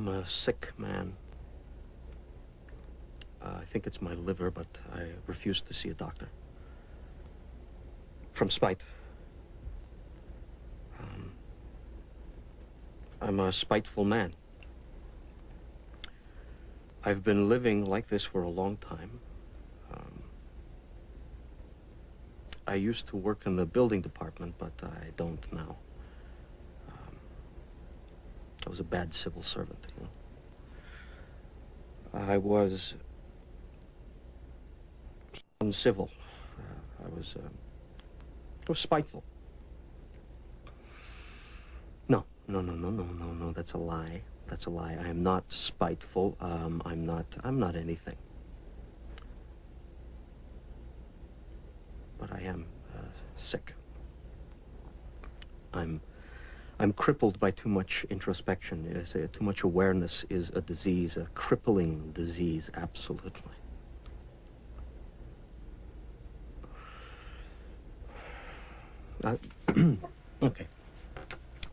I'm a sick man. I think it's my liver, but I refuse to see a doctor. From spite. I'm a spiteful man. I've been living like this for a long time. I used to work in the building department, but I don't now. I was a bad civil servant, you know. I was uncivil. I was spiteful. No, that's a lie. That's a lie. I am not spiteful. I'm not anything. But I am sick. I'm crippled by too much introspection. Too much awareness is a disease, a crippling disease, absolutely. Okay.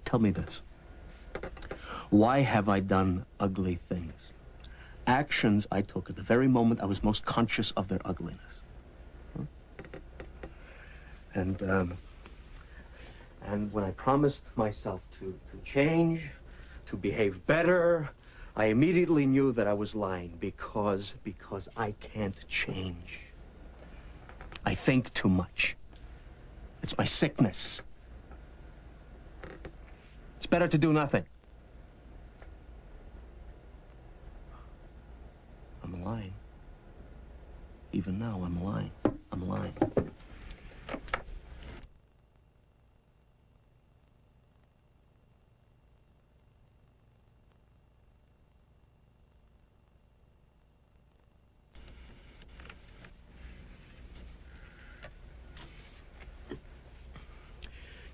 Tell me this. Why have I done ugly things? Actions I took at the very moment I was most conscious of their ugliness. Huh? And when I promised myself to change, to behave better, I immediately knew that I was lying because I can't change. I think too much. It's my sickness. It's better to do nothing. I'm lying. Even now, I'm lying. I'm lying.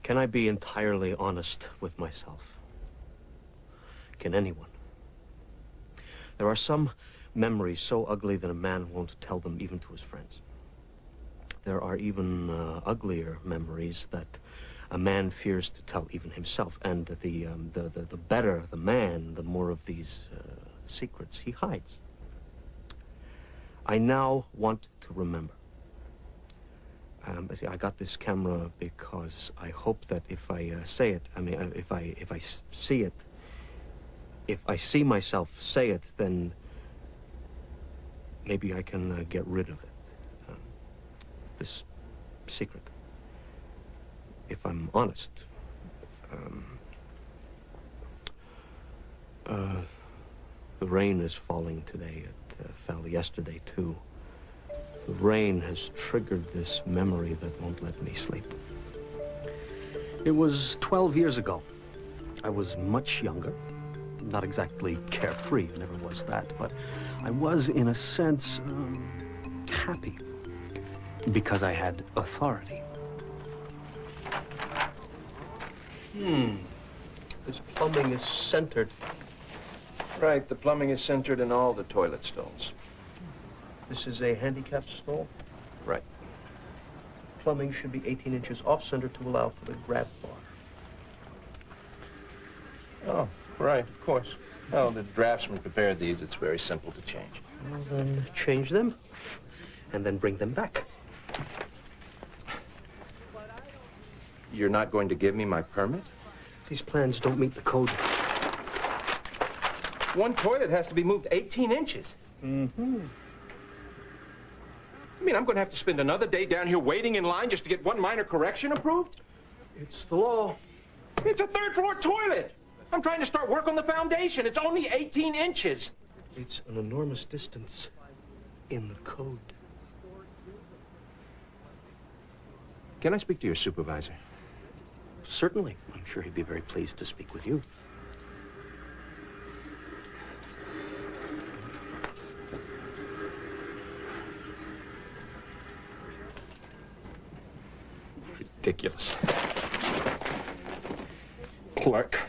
Can I be entirely honest with myself? Can anyone? There are some memories so ugly that a man won't tell them even to his friends. There are even uglier memories that a man fears to tell even himself. And the better the man, the more of these secrets he hides. I now want to remember. I got this camera because I hope that if I say it, if I see it, if I see myself say it, then maybe I can get rid of it. This secret. If I'm honest. The rain is falling today. It fell yesterday, too. The rain has triggered this memory that won't let me sleep. It was 12 years ago. I was much younger. Not exactly carefree, I never was that, but I was, in a sense, happy. Because I had authority. This plumbing is centered. Right, the plumbing is centered in all the toilet stalls. This is a handicapped stall? Right. Plumbing should be 18 inches off-center to allow for the grab bar. Oh, right, of course. Well, the draftsman prepared these. It's very simple to change. Well, then change them, and then bring them back. You're not going to give me my permit? These plans don't meet the code. One toilet has to be moved 18 inches. Mm-hmm. I mean, I'm going to have to spend another day down here waiting in line just to get one minor correction approved? It's the law. It's a third-floor toilet. I'm trying to start work on the foundation. It's only 18 inches. It's an enormous distance in the code. Can I speak to your supervisor? Certainly. I'm sure he'd be very pleased to speak with you. Ridiculous. Clerk.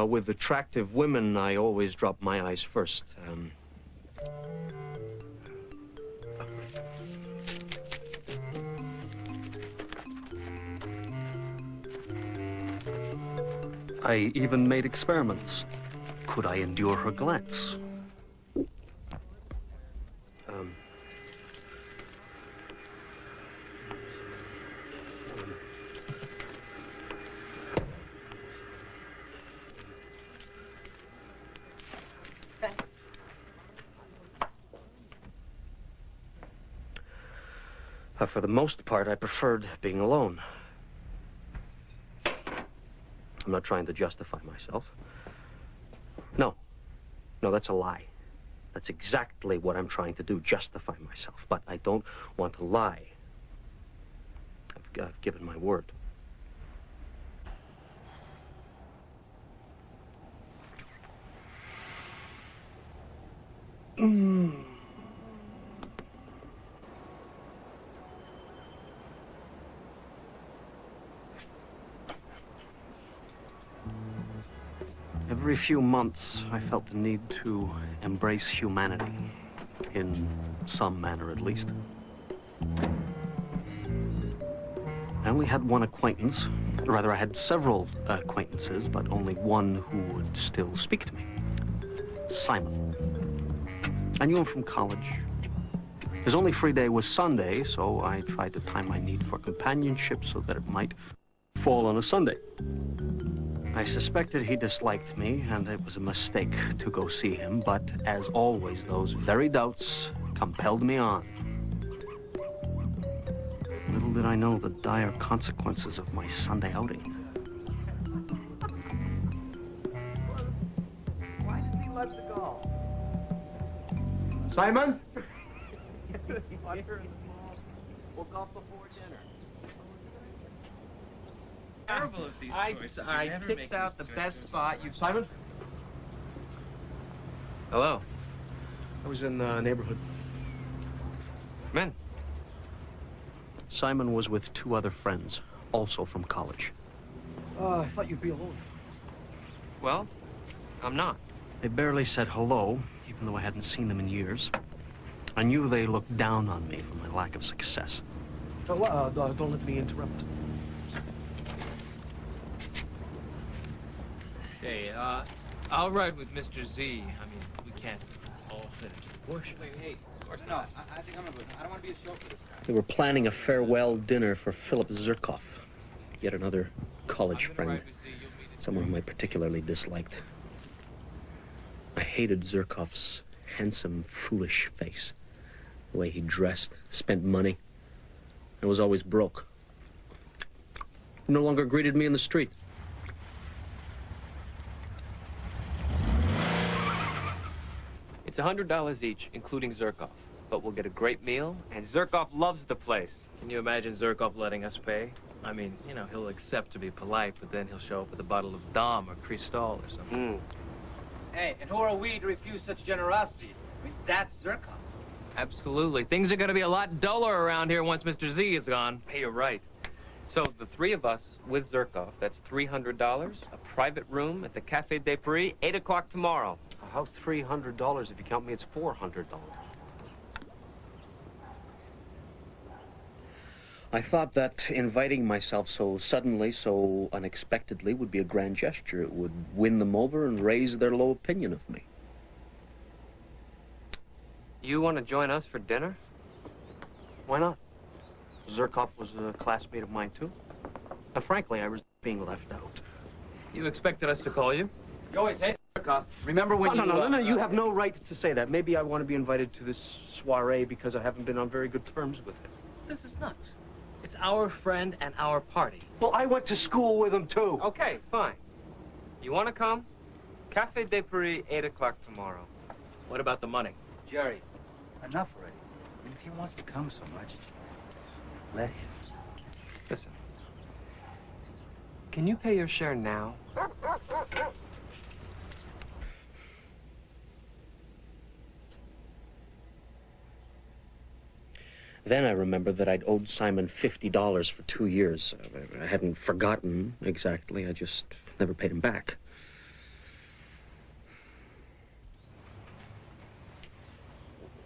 With attractive women, I always drop my eyes first. I even made experiments. Could I endure her glance? For the most part, I preferred being alone. I'm not trying to justify myself. No, that's a lie. That's exactly what I'm trying to do, justify myself. But I don't want to lie. I've given my word. Every few months, I felt the need to embrace humanity, in some manner at least. I only had one acquaintance. Rather, I had several acquaintances, but only one who would still speak to me. Simon. I knew him from college. His only free day was Sunday, so I tried to time my need for companionship so that it might fall on a Sunday. I suspected he disliked me, and it was a mistake to go see him, but as always, those very doubts compelled me on. Little did I know the dire consequences of my Sunday outing. Why did he let the go? Simon? We'll go before dinner. Terrible of these choices. I picked out the best spot. You, Simon? Hello. I was in the neighborhood. Come in. Simon was with two other friends, also from college. I thought you'd be alone. Well, I'm not. They barely said hello, even though I hadn't seen them in years. I knew they looked down on me for my lack of success. Don't let me interrupt. Hey, I'll ride with Mr. Z. I mean, we can't all fit into the bush. Wait, hey, of course not. I think I'm gonna. I don't want to be a show for this guy. They were planning a farewell dinner for Philip Zirkov, yet another college friend, someone whom I particularly disliked. I hated Zirkov's handsome, foolish face, the way he dressed, spent money, and was always broke. He no longer greeted me in the street. It's $100 each, including Zirkov. But we'll get a great meal, and Zirkov loves the place. Can you imagine Zirkov letting us pay? I mean, you know, he'll accept to be polite, but then he'll show up with a bottle of Dom or Cristal or something. Hey, and who are we to refuse such generosity? I mean, that's Zirkov. Absolutely. Things are going to be a lot duller around here once Mr. Z is gone. Hey, you're right. So the three of us with Zirkov, that's $300, a private room at the Café de Paris, 8 o'clock tomorrow. How $300? If you count me, it's $400. I thought that inviting myself so suddenly, so unexpectedly, would be a grand gesture. It would win them over and raise their low opinion of me. You want to join us for dinner? Why not? Zirkov was a classmate of mine, too. And frankly, I was being left out. You expected us to call you? You always hate Zirkov. Remember when No, you have no right to say that. Maybe I want to be invited to this soiree because I haven't been on very good terms with him. This is nuts. It's our friend and our party. Well, I went to school with him, too. Okay, fine. You want to come? Café de Paris, 8 o'clock tomorrow. What about the money? Jerry, enough already. I mean, if he wants to come so much, let him. Listen. Can you pay your share now? Then I remembered that I'd owed Simon $50 for 2 years. I hadn't forgotten exactly. I just never paid him back.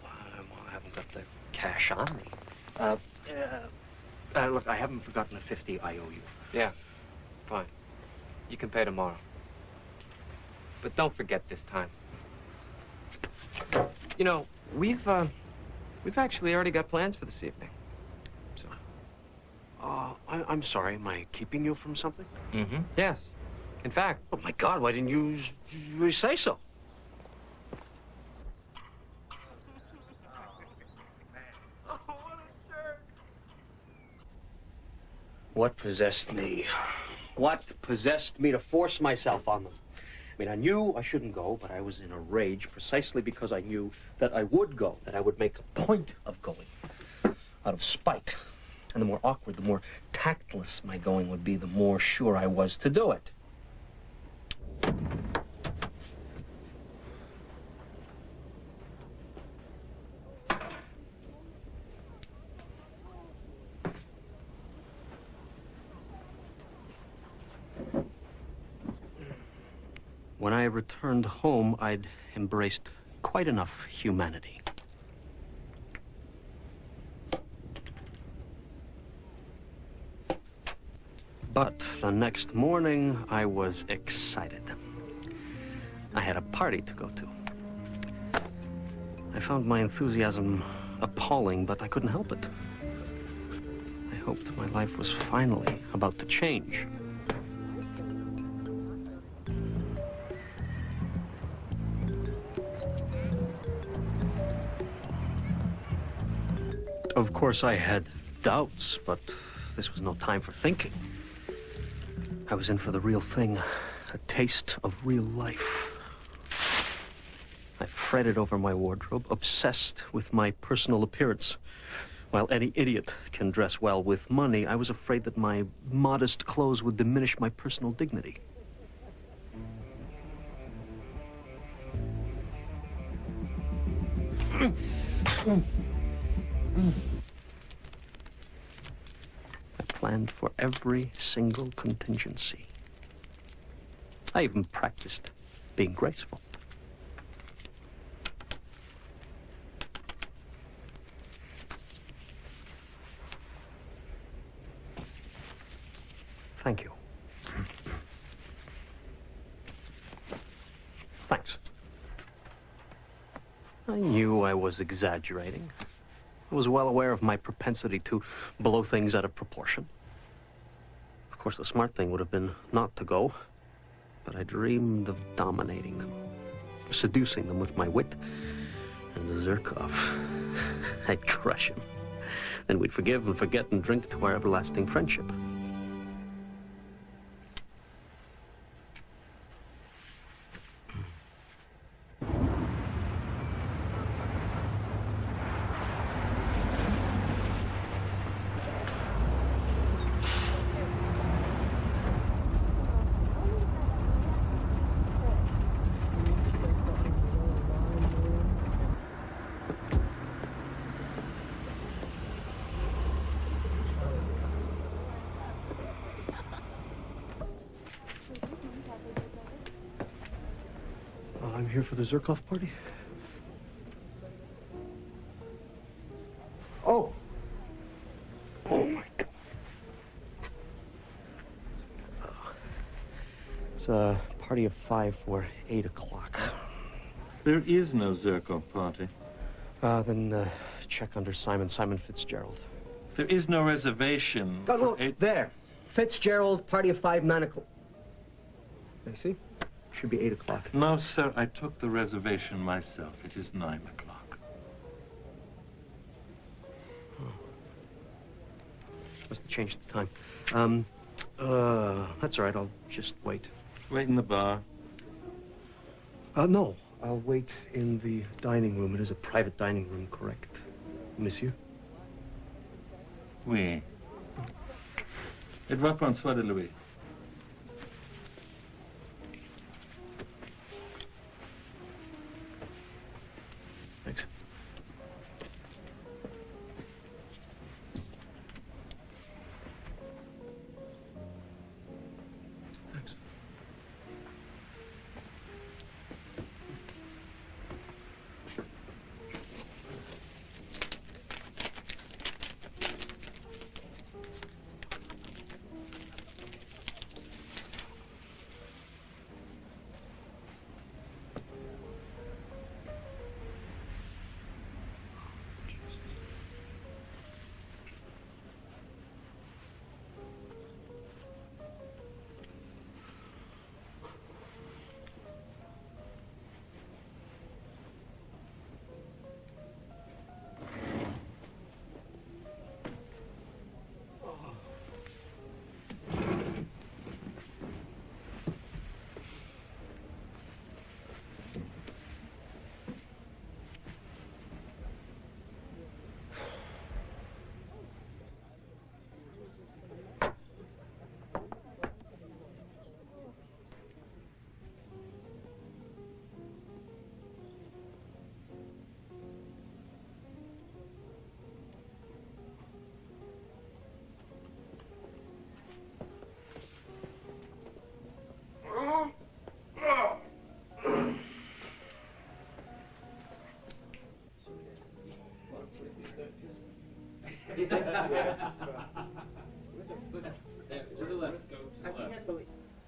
Well, I haven't got the cash on me. Look, I haven't forgotten the $50 I owe you. Yeah, fine. You can pay tomorrow. but don't forget this time. You know, we've actually already got plans for this evening. So. I'm sorry. Am I keeping you from something? Mm-hmm. Yes. In fact. Oh, my God, why didn't you say so? What possessed me? What possessed me to force myself on them? I mean, I knew I shouldn't go, but I was in a rage precisely because I knew that I would go, that I would make a point of going, out of spite. And the more awkward, the more tactless my going would be, the more sure I was to do it. When I returned home, I'd embraced quite enough humanity. But the next morning, I was excited. I had a party to go to. I found my enthusiasm appalling, but I couldn't help it. I hoped my life was finally about to change. Of course, I had doubts, but this was no time for thinking. I was in for the real thing, a taste of real life. I fretted over my wardrobe, obsessed with my personal appearance. While any idiot can dress well with money, I was afraid that my modest clothes would diminish my personal dignity. I planned for every single contingency. I even practiced being graceful. Thank you. Thanks. I knew I was exaggerating. I was well aware of my propensity to blow things out of proportion. Of course, the smart thing would have been not to go, but I dreamed of dominating them, seducing them with my wit, and Zherkov. I'd crush him. Then we'd forgive and forget and drink to our everlasting friendship. I'm here for the Zherkov party. Oh! Oh, my God. It's a party of 5 for 8 o'clock. There is no Zherkov party. Then check under Simon Fitzgerald. There is no reservation. Oh, look, for 8... there. Fitzgerald, party of 5, 9 o'clock. I see. Should be 8 o'clock. No, sir, I took the reservation myself. It is 9 o'clock. Oh. Must have changed the time. That's all right. I'll just wait. Wait in the bar. No. I'll wait in the dining room. It is a private dining room, correct, monsieur? Oui. Et va prendre soin de lui. Thanks. Thanks.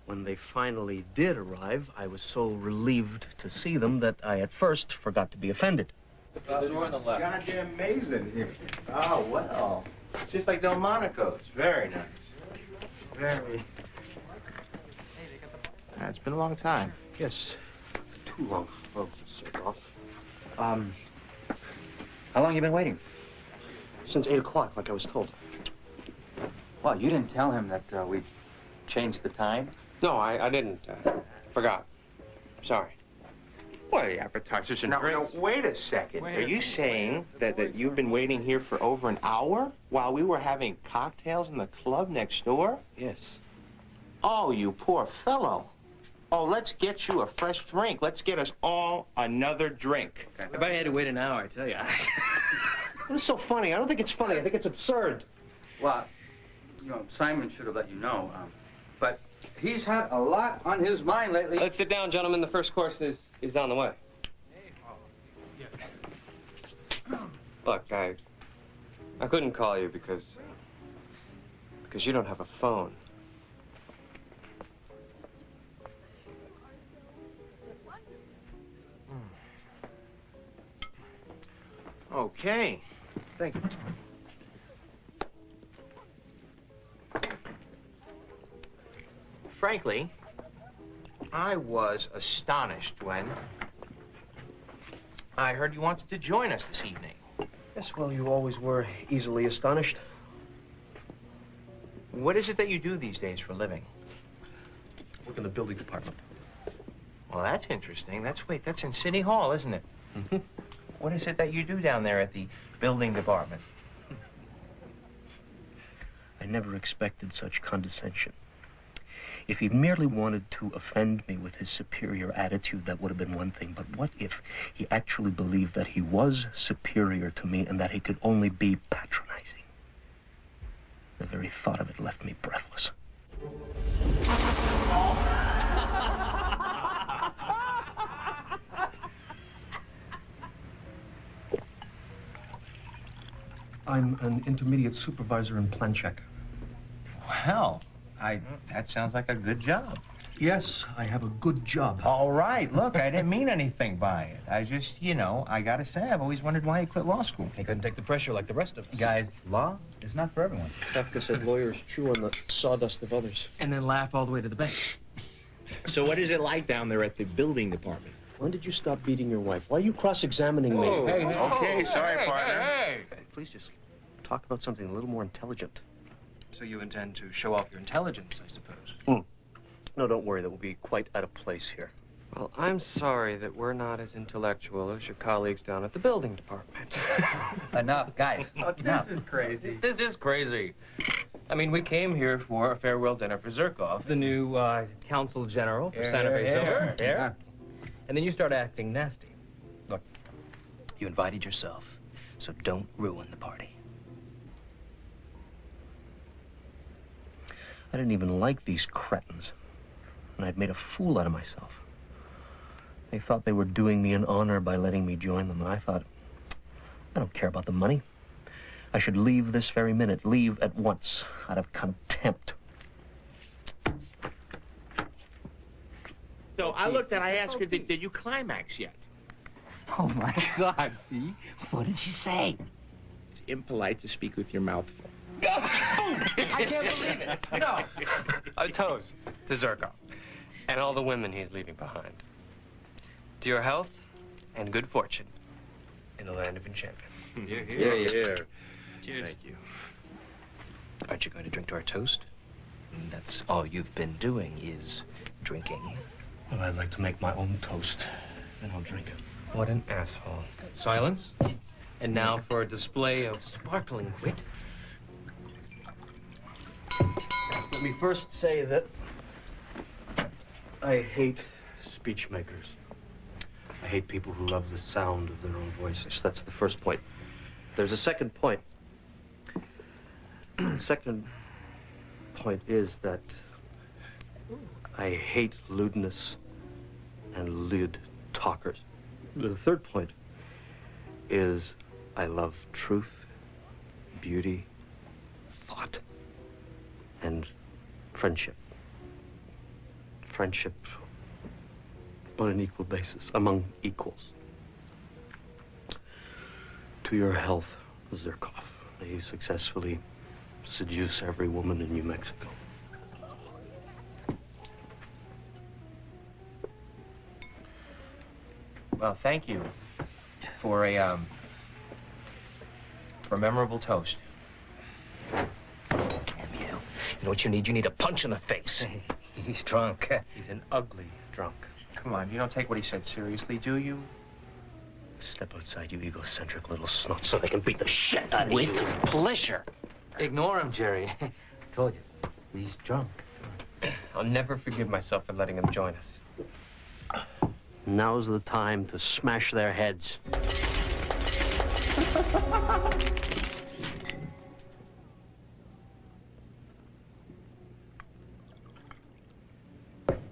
When they finally did arrive, I was so relieved to see them that I at first forgot to be offended. The door on the left. Goddamn amazing. Oh, well. It's just like Delmonico's. Very nice. Very. It's been a long time. Yes, too long. Oh, Zerkoff. How long you been waiting? Since 8 o'clock, like I was told. Well, you didn't tell him that we changed the time? No, I didn't. Forgot. Sorry. Well, the appetizers and Now, drinks. wait a second. Are you saying that you've been waiting here for over an hour while we were having cocktails in the club next door? Yes. Oh, you poor fellow. Oh, let's get you a fresh drink. Let's get us all another drink. If I had to wait an hour, I tell you. What's so funny? I don't think it's funny. I think it's absurd. Well, you know, Simon should have let you know. But he's had a lot on his mind lately. Let's sit down, gentlemen. The first course is on the way. Look, I couldn't call you because you don't have a phone. Okay. Thank you. Frankly, I was astonished when I heard you wanted to join us this evening. Yes, well, you always were easily astonished. What is it that you do these days for a living? Work in the building department. Well, that's interesting. That's in City Hall, isn't it? Mm-hmm. What is it that you do down there at the building department? I never expected such condescension. If he merely wanted to offend me with his superior attitude, that would have been one thing. But what if he actually believed that he was superior to me and that he could only be patronizing? The very thought of it left me breathless. I'm an intermediate supervisor in plan check. Well, that sounds like a good job. Yes, I have a good job. All right. Look, I didn't mean anything by it. I just, I gotta say, I've always wondered why he quit law school. He couldn't take the pressure like the rest of us. Guys, law is not for everyone. Kafka said lawyers chew on the sawdust of others. And then laugh all the way to the bank. So what is it like down there at the building department? When did you stop beating your wife? Why are you cross-examining me? Hey, Okay, sorry, partner. Hey. Please just talk about something a little more intelligent. So you intend to show off your intelligence, I suppose? No, don't worry. That will be quite out of place here. Well, I'm sorry that we're not as intellectual as your colleagues down at the building department. Enough, guys. Enough. This is crazy. This is crazy. I mean, we came here for a farewell dinner for Zerkoff, the new consul general for Santa Fe Silver. Yeah. And then you start acting nasty. Look, you invited yourself, so don't ruin the party. I didn't even like these cretins, and I'd made a fool out of myself. They thought they were doing me an honor by letting me join them, and I thought, I don't care about the money. I should leave this very minute, leave at once, out of contempt. So I looked and I asked her, did you climax yet? Oh, my God, see? What did she say? It's impolite to speak with your mouth full. I can't believe it. No. A toast to Zerkoff and all the women he's leaving behind. To your health and good fortune in the land of enchantment. Here, Here. Cheers. Thank you. Aren't you going to drink to our toast? That's all you've been doing is drinking. Well, I'd like to make my own toast, then I'll drink it. What an asshole. Silence. And now for a display of sparkling wit. Let me first say that I hate speech makers. I hate people who love the sound of their own voices. That's the first point. There's a second point. The second point is that I hate lewdness and lewd talkers. The third point is I love truth, beauty, thought, and friendship. Friendship on an equal basis, among equals. To your health, Zherkov. May you successfully seduce every woman in New Mexico. Well, thank you for a memorable toast. Damn you. You know what you need? You need a punch in the face. He's drunk. He's an ugly drunk. Come on, you don't take what he said seriously, do you? Step outside, you egocentric little snot, so they can beat the shit out of you. With pleasure. Ignore him, Jerry. Told you. He's drunk. I'll never forgive myself for letting him join us. Now's the time to smash their heads.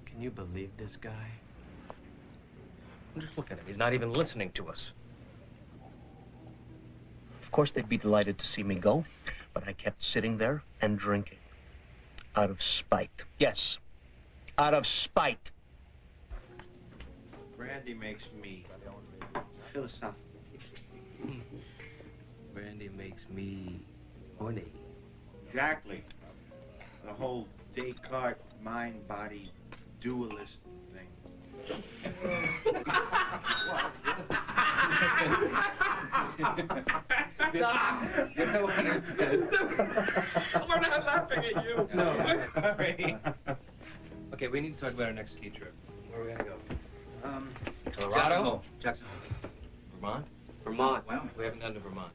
Can you believe this guy? Just look at him. He's not even listening to us. Of course, they'd be delighted to see me go, but I kept sitting there and drinking. Out of spite. Yes, out of spite. Brandy makes me philosophical. Brandy makes me horny. Exactly. The whole Descartes mind-body dualist thing. We're not laughing at you. No. Okay, we need to talk about our next ski trip. Where are we gonna go? Colorado? Jacksonville. Vermont? Wow. We haven't gone to Vermont.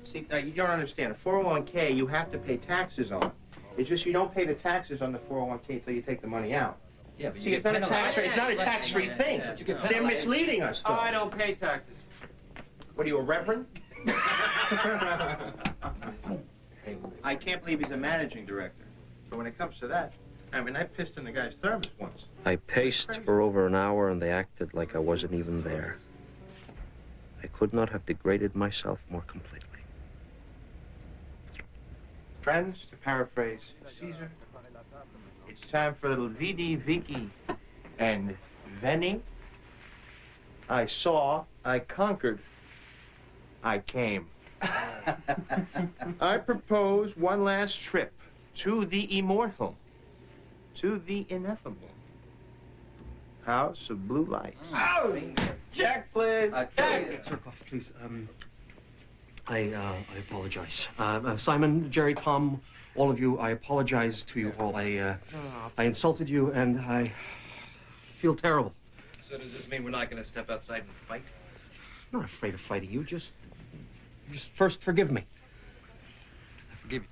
See, now you don't understand. A 401k, you have to pay taxes on. It's just you don't pay the taxes on the 401k until you take the money out. Yeah, but See, it's not a tax. It's not a tax-free thing. But you get They're misleading us, though. Oh, I don't pay taxes. What are you, a reverend? I can't believe he's a managing director. But when it comes to that, I mean, I pissed in the guy's thermos once. I paced for over an hour, and they acted like I wasn't even there. I could not have degraded myself more completely. Friends, to paraphrase Caesar, it's time for a little vidi, vici, and veni. I saw, I conquered, I came. I propose one last trip to the immortal, to the ineffable House of Blue Lights. Oh, Jack, please. Zherkov, please. I apologize. Simon, Jerry, Tom, all of you, I apologize to you all. I insulted you, and I feel terrible. So does this mean we're not going to step outside and fight? I'm not afraid of fighting you. Just first forgive me. I forgive you.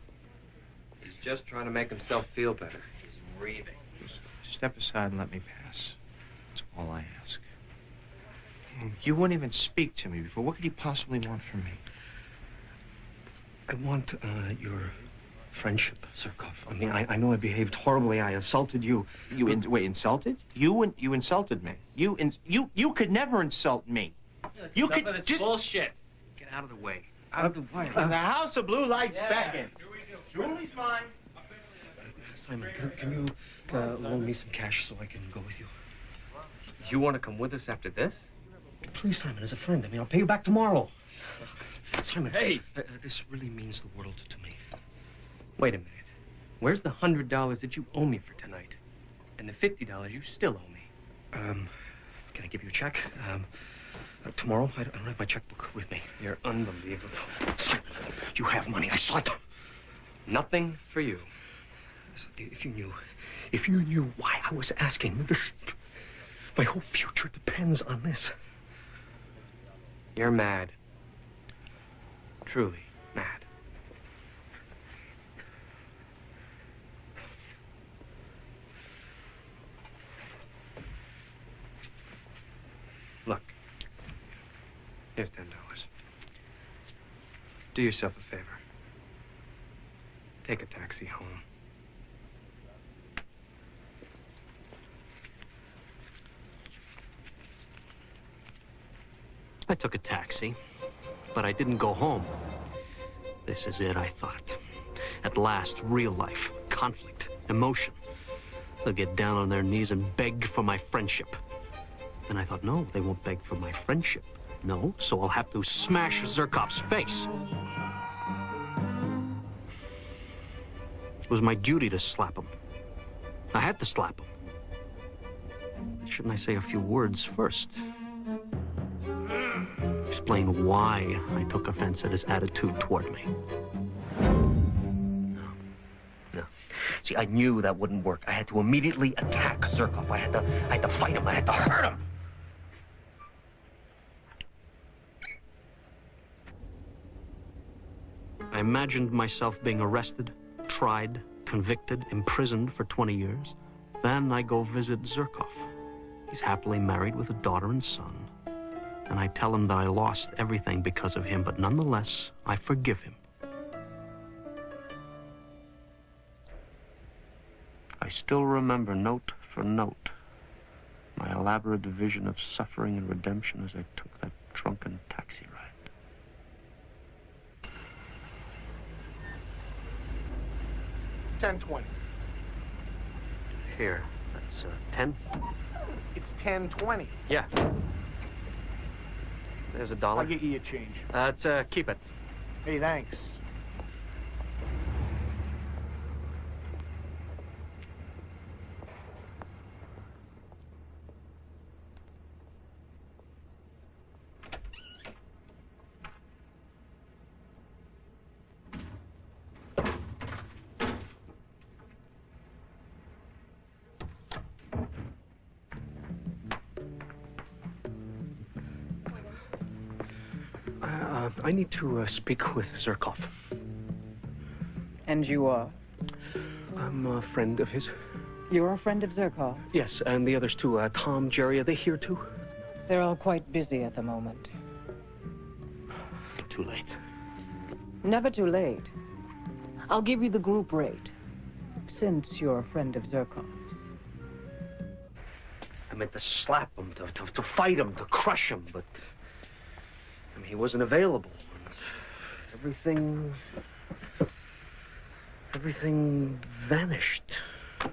He's just trying to make himself feel better. He's raving. Just step aside and let me pass. That's all I ask. You wouldn't even speak to me before. What could you possibly want from me? I want your friendship, Zherkov. I mean, I know I behaved horribly. I insulted you. Wait, insulted? You insulted me. You could never insult me. You could just bullshit. Get out of the way. Out of the way. The House of Blue Lights beckons. Julie's mine. Simon, can you loan me some cash so I can go with you? You want to come with us after this? Please, Simon, as a friend. I mean, I'll pay you back tomorrow. Simon, hey, this really means the world to me. Wait a minute. Where's the $100 that you owe me for tonight? And the $50 you still owe me? Can I give you a check? Tomorrow? I don't have my checkbook with me. You're unbelievable. Simon, you have money. I saw it. Nothing for you. If you knew why I was asking this, my whole future depends on this. You're mad. Truly mad. Look, here's $10. Do yourself a favor. Take a taxi home. I took a taxi, but I didn't go home. This is it, I thought. At last, real life, conflict, emotion. They'll get down on their knees and beg for my friendship. Then I thought, no, they won't beg for my friendship. No, so I'll have to smash Zherkov's face. It was my duty to slap him. I had to slap him. Shouldn't I say a few words first? Explain why I took offense at his attitude toward me. No. See, I knew that wouldn't work. I had to immediately attack Zherkov. I had to fight him. I had to hurt him. I imagined myself being arrested, tried, convicted, imprisoned for 20 years. Then I go visit Zherkov. He's happily married with a daughter and son. And I tell him that I lost everything because of him, but nonetheless, I forgive him. I still remember note for note my elaborate vision of suffering and redemption as I took that drunken taxi ride. $10.20. Here, that's 10? It's $10.20. Yeah. There's a dollar. I'll get you your change. That's, keep it. Hey, thanks. I need to speak with Zherkov. And you are? I'm a friend of his. You're a friend of Zherkov? Yes, and the others too. Tom, Jerry, are they here too? They're all quite busy at the moment. Too late. Never too late. I'll give you the group rate, since you're a friend of Zherkov's. I meant to slap him, to fight him, to crush him, but I mean, he wasn't available. Everything vanished. Oh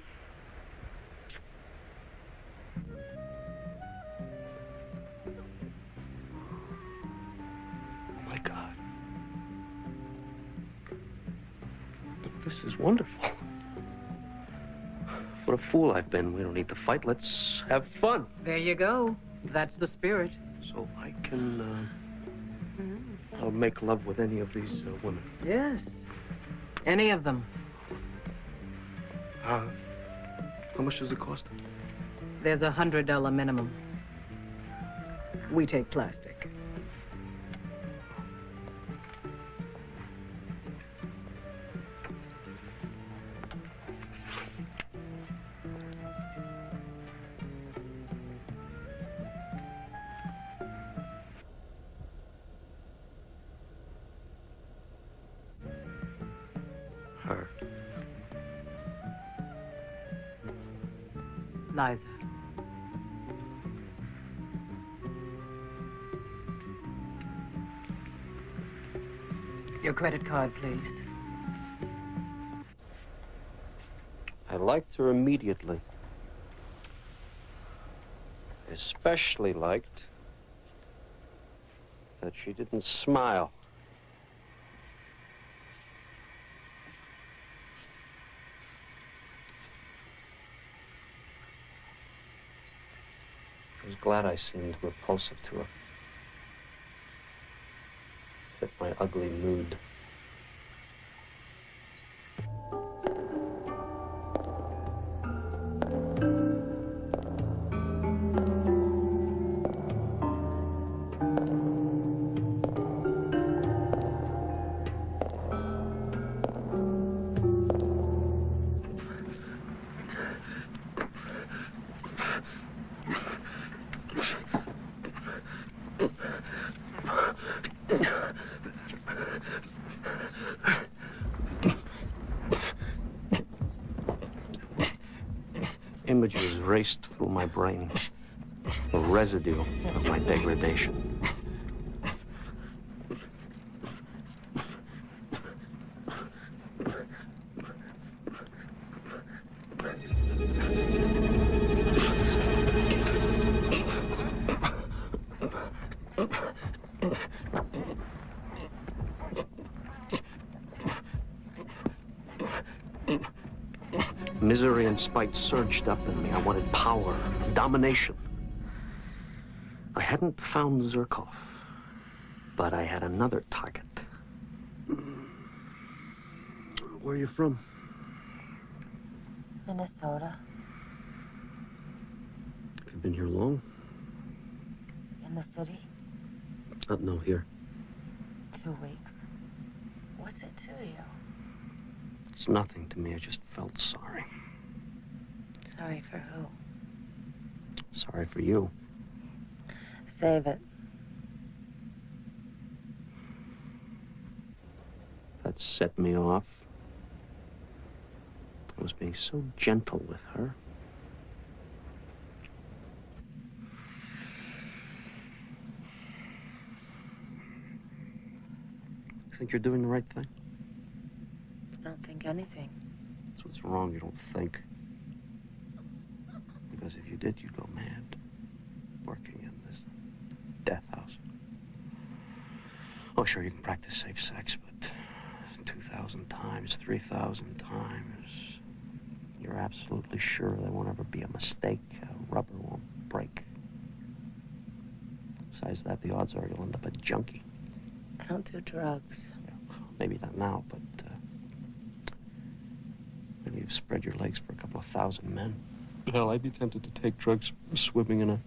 my God. This is wonderful. What a fool I've been. We don't need to fight. Let's have fun. There you go. That's the spirit. So I can, I'll make love with any of these women. Yes. Any of them. How much does it cost? There's $100 minimum. We take plastic. Her. Liza. Your credit card, please. I liked her immediately. Especially liked that she didn't smile. I was glad I seemed repulsive to her. Fit my ugly mood. Images raced through my brain, a residue of my degradation. Misery and spite surged up in me. I wanted power, domination. I hadn't found Zherkov, but I had another target. Where are you from? Minnesota. Have you been here long? In the city? No, here. 2 weeks. What's it to you? It's nothing to me. I just felt sorry. Sorry for who? Sorry for you. Save it. That set me off. I was being so gentle with her. You think you're doing the right thing? I don't think anything. That's what's wrong. You don't think. Because if you did, you'd go mad. Working in this death house. Oh, sure, you can practice safe sex, but 2,000 times, 3,000 times, you're absolutely sure there won't ever be a mistake. A rubber won't break. Besides that, the odds are you'll end up a junkie. I don't do drugs. Yeah, maybe not now, but maybe you've spread your legs for a couple of thousand men. Hell, I'd be tempted to take drugs swimming in a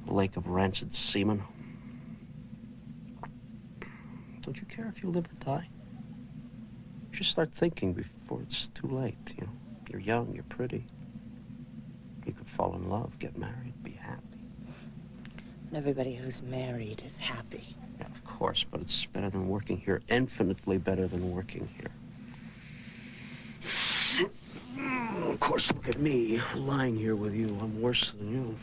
lake of rancid semen. Don't you care if you live or die? You should start thinking before it's too late, you know. You're young, you're pretty. You could fall in love, get married, be happy. And everybody who's married is happy. Yeah, of course, but it's better than working here. Infinitely better than working here. Of course, look at me, lying here with you. I'm worse than you.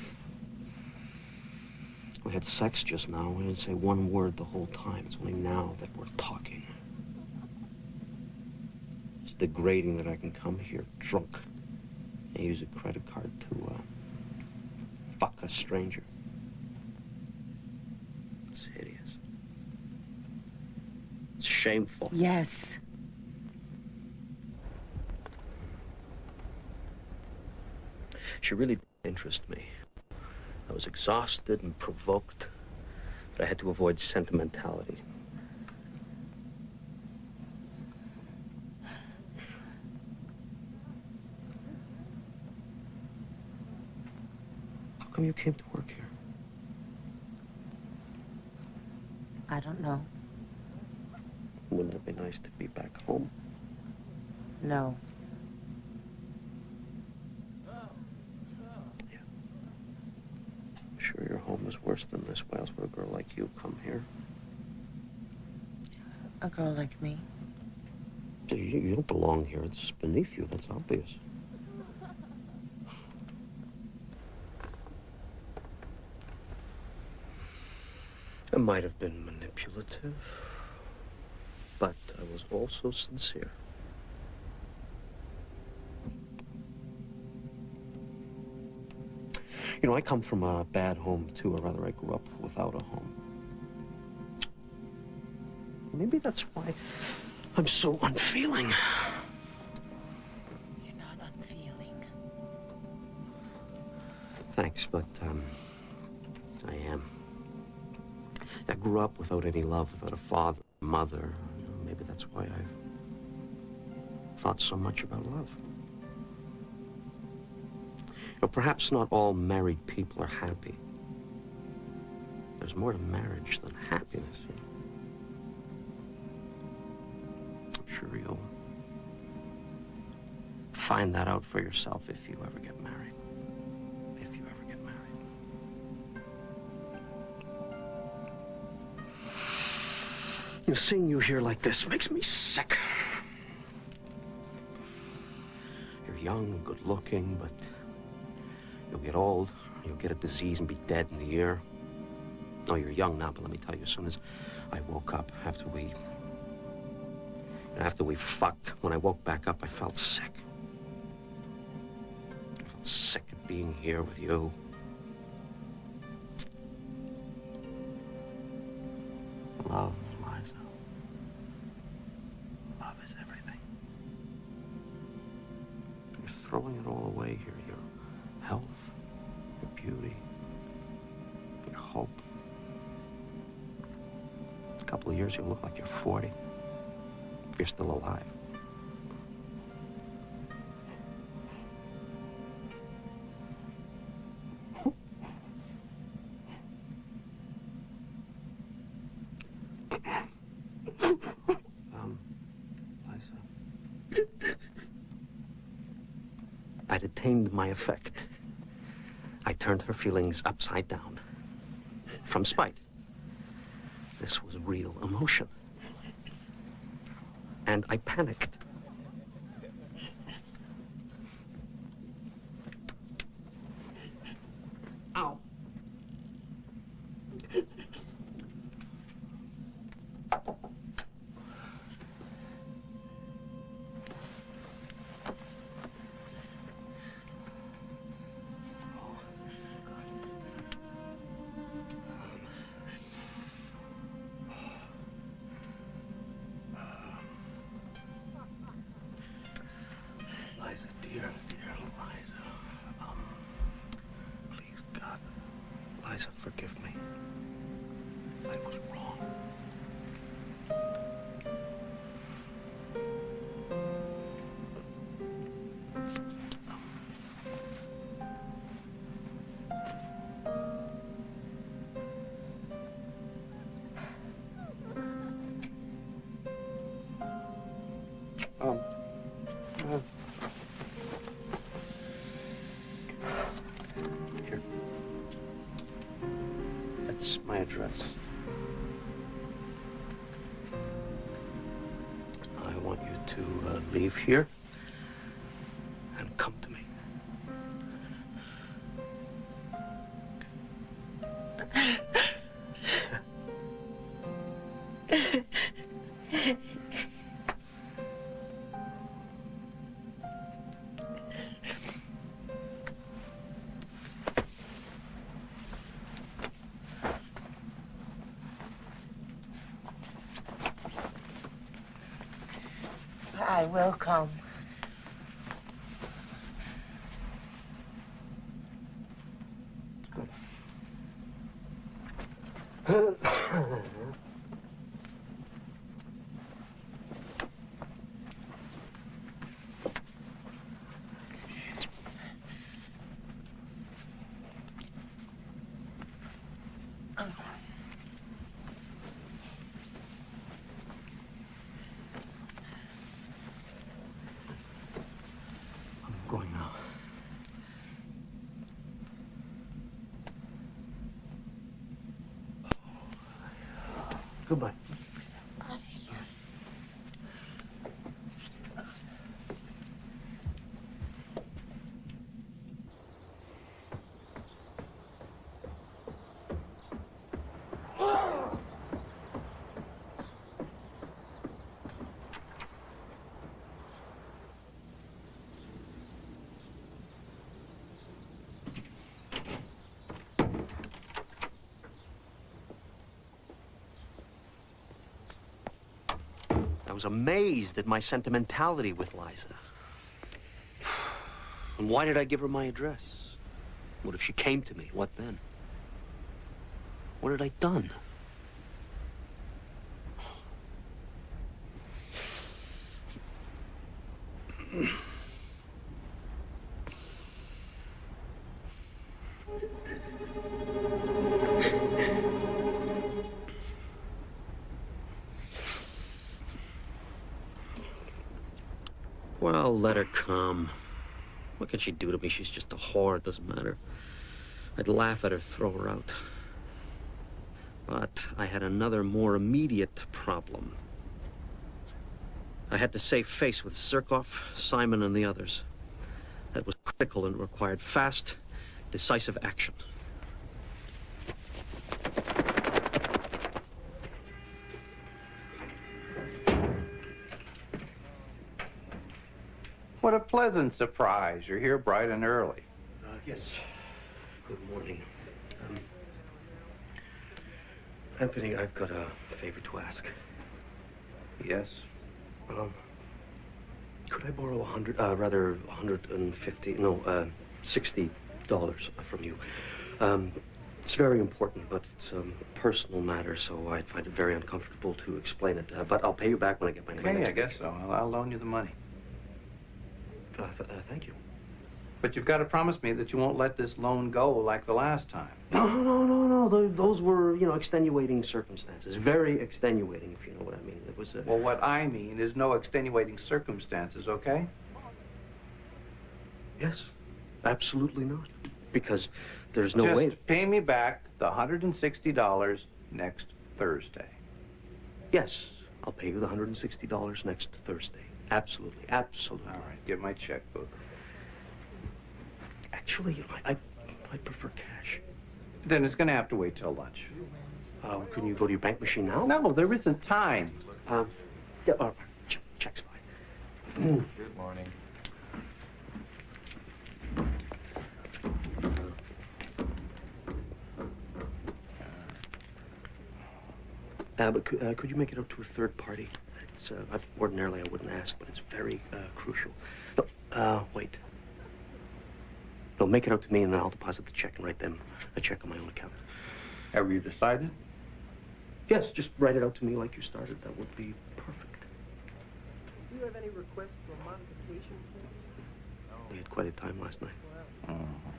We had sex just now. We didn't say one word the whole time. It's only now that we're talking. It's degrading that I can come here drunk and use a credit card to fuck a stranger. It's hideous. It's shameful. Yes. She really didn't interest me. I was exhausted and provoked, but I had to avoid sentimentality. How come you came to work here? I don't know. Wouldn't it be nice to be back home? No. Sure, your home is worse than this. Why else would a girl like you come here? A girl like me. You don't belong here. It's beneath you. That's obvious. I might have been manipulative, but I was also sincere. You know, I come from a bad home, too, or rather I grew up without a home. Maybe that's why I'm so unfeeling. You're not unfeeling. Thanks, but, I am. I grew up without any love, without a father, mother. Maybe that's why I've thought so much about love. But perhaps not all married people are happy. There's more to marriage than happiness. You know? I'm sure you'll find that out for yourself if you ever get married. If you ever get married. You know, seeing you here like this makes me sick. You're young, good looking, but you'll get old, you'll get a disease and be dead in a year. Oh, you're young now, but let me tell you, as soon as I woke up after we fucked, when I woke back up, I felt sick. I felt sick of being here with you. Love, Liza. Love is everything. throwing it all away here. Your health, your beauty, your hope. In a couple of years, you'll look like you're 40. If you're still alive. Liza. I'd attained my effect. I turned her feelings upside down. From spite. This was real emotion. And I panicked. Ow. Liza, dear Liza. Please, God. Liza, forgive me. I was wrong. Here. That's my address. I want you to leave here and come to me. I will come. Going now. Goodbye. I was amazed at my sentimentality with Liza. And why did I give her my address? What if she came to me? What then? What had I done? Well, let her come. What can she do to me? She's just a whore. It doesn't matter. I'd laugh at her, throw her out. But I had another, more immediate problem. I had to save face with Zirkov, Simon, and the others. That was critical and required fast, decisive action. What a pleasant surprise. You're here bright and early. Yes. Good morning. Anthony, I've got a favor to ask. Yes? Could I borrow $60 from you? It's very important, but it's a personal matter, so I'd find it very uncomfortable to explain it. But I'll pay you back when I get my next Okay, I guess so. I'll loan you the money. Thank you. But you've got to promise me that you won't let this loan go like the last time. No. Those were, extenuating circumstances. Very extenuating, if you know what I mean. It was. Well, what I mean is no extenuating circumstances, okay? Yes, absolutely not. Because there's no way. Just pay me back the $160 next Thursday. Yes, I'll pay you the $160 next Thursday. Absolutely. All right, get my checkbook. Actually, I prefer cash. Then it's going to have to wait till lunch. Can you go to your bank machine now? No, there isn't time. Yeah, check's fine. Good morning. But could you make it out to a third party? It's, ordinarily I wouldn't ask, but it's very crucial. No, wait. No, make it out to me, and then I'll deposit the check and write them a check on my own account. Have you decided? Yes, just write it out to me like you started. That would be perfect. Do you have any requests for modifications? We had quite a time last night.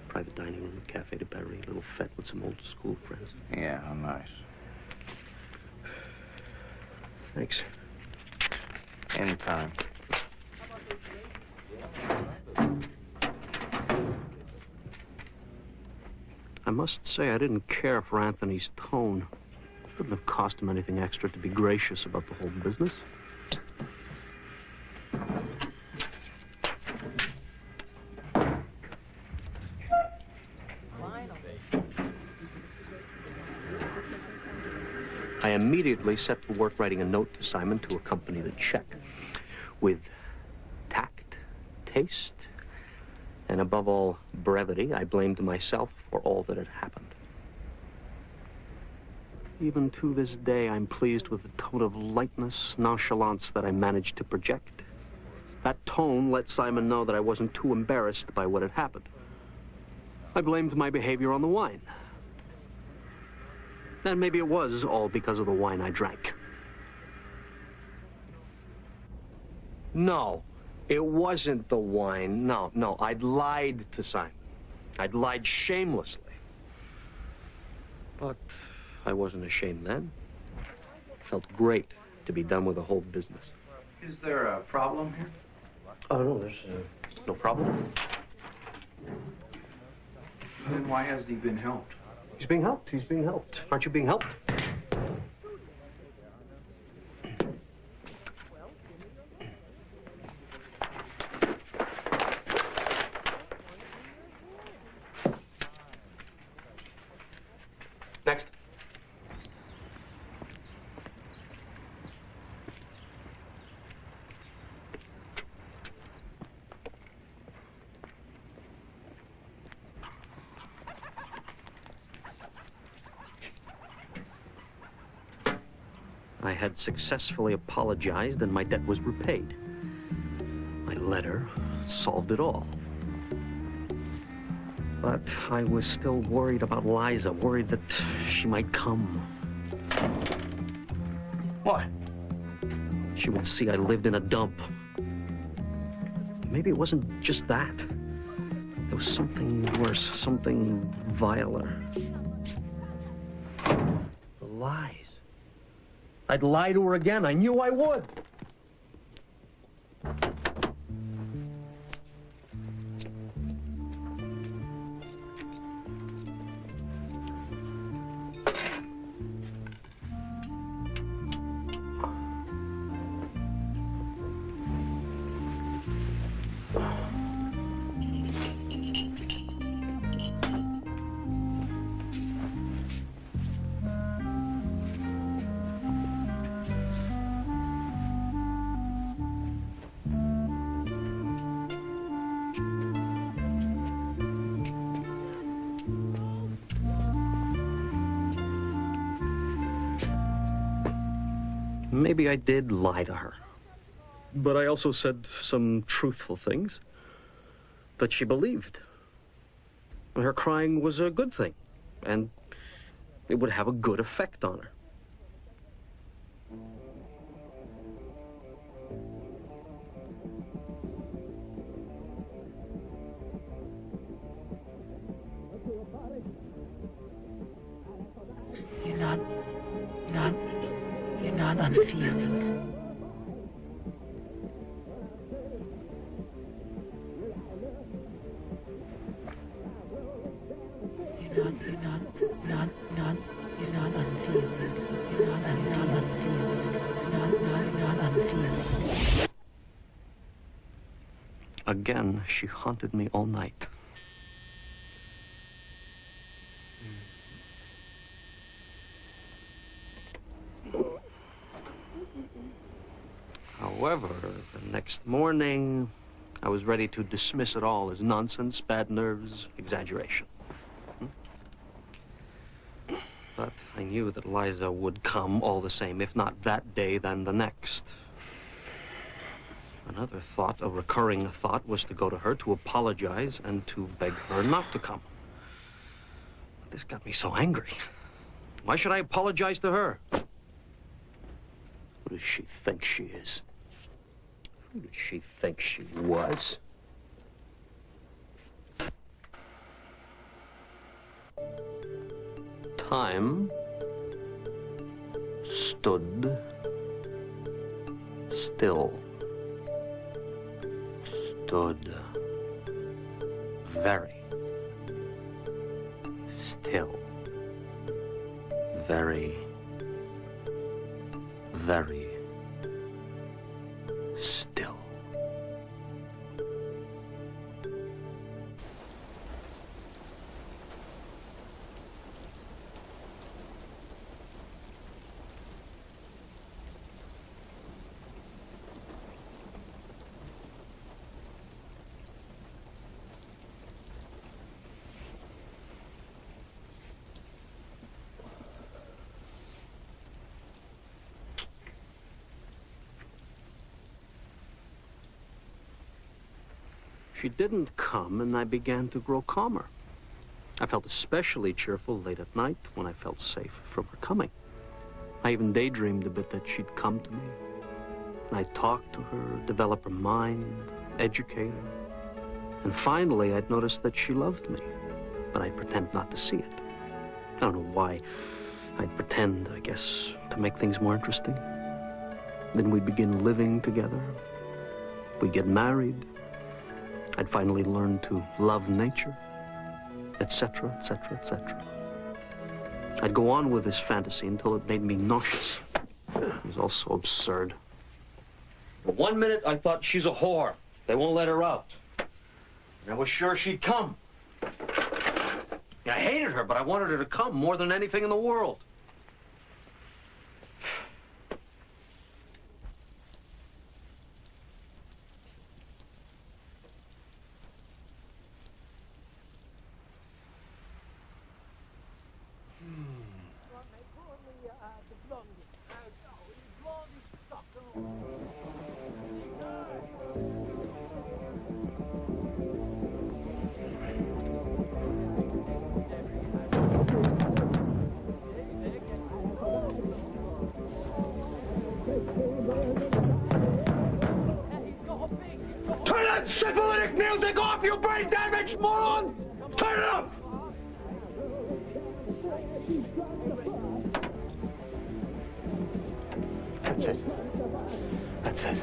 Private dining room, cafe de Paris, little fete with some old school friends. Yeah, how nice. Thanks. Anytime. I must say I didn't care for Anthony's tone. It wouldn't have cost him anything extra to be gracious about the whole business. I immediately set to work writing a note to Simon to accompany the check. With tact, taste, and above all, brevity, I blamed myself for all that had happened. Even to this day, I'm pleased with the tone of lightness, nonchalance that I managed to project. That tone let Simon know that I wasn't too embarrassed by what had happened. I blamed my behavior on the wine. And maybe it was all because of the wine I drank. No, it wasn't the wine. No, I'd lied to Simon. I'd lied shamelessly. But I wasn't ashamed then. It felt great to be done with the whole business. Is there a problem here? Oh, no, there's no problem. Then why hasn't he been helped? He's being helped. He's being helped. Aren't you being helped? Next. I had successfully apologized and my debt was repaid. My letter solved it all. But I was still worried about Liza, worried that she might come. What? She would see I lived in a dump. Maybe it wasn't just that. There was something worse, something viler. The lies. I'd lie to her again. I knew I would. Maybe I did lie to her. But I also said some truthful things that she believed. Her crying was a good thing, and it would have a good effect on her. You're not unfeeling. You're not unfeeling. You're not unfeeling. Again, she haunted me all night. However, the next morning, I was ready to dismiss it all as nonsense, bad nerves, exaggeration. But I knew that Liza would come all the same, if not that day, then the next. Another thought, a recurring thought, was to go to her, to apologize, and to beg her not to come. But this got me so angry. Why should I apologize to her? Who does she think she is? Who does she think she was? Time stood still. Stood very still. Very, very still. She didn't come, and I began to grow calmer. I felt especially cheerful late at night when I felt safe from her coming. I even daydreamed a bit that she'd come to me. And I'd talk to her, develop her mind, educate her. And finally, I'd noticed that she loved me, but I'd pretend not to see it. I don't know why. I'd pretend, I guess, to make things more interesting. Then we'd begin living together. We'd get married. I'd finally learn to love nature, etc., etc., etc. I'd go on with this fantasy until it made me nauseous. It was all so absurd. For 1 minute, I thought she's a whore. They won't let her out. And I was sure she'd come. I hated her, but I wanted her to come more than anything in the world. Turn that syphilitic music off, you brain-damaged moron! Turn it off! That's it. That's it.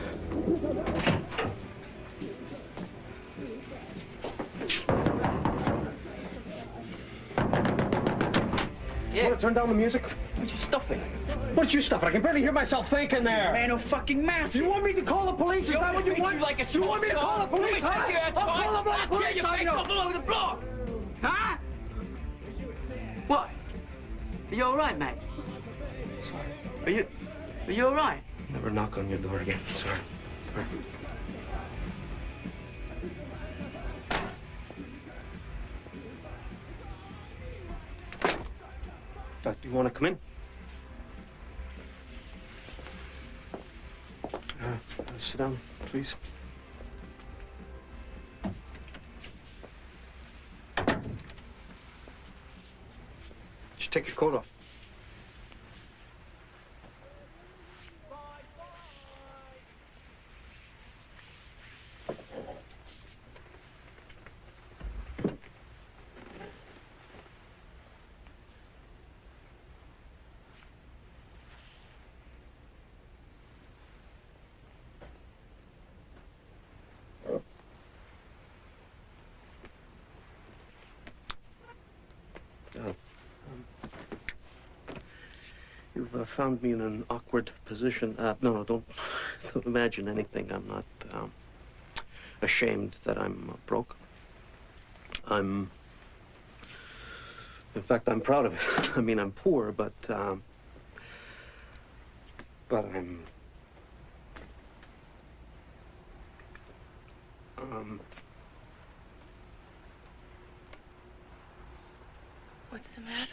Yeah. Want to turn down the music? What's you stuffing? What's you stuffing? I can barely hear myself thinking there. Man, no fucking mask. You want me to call the police? Is that what you want? Like a you want me to call the police? Huh? I'll call the black police. Your face all over the floor. Huh? What? Are you all right, mate? Sorry. Are you all right? Never knock on your door again. Sorry. Sorry. Do you want to come in? Sit down, please. Just take your coat off. You've found me in an awkward position. No, don't imagine anything. I'm not ashamed that I'm broke. In fact, I'm proud of it. I mean, I'm poor, but I'm... What's the matter?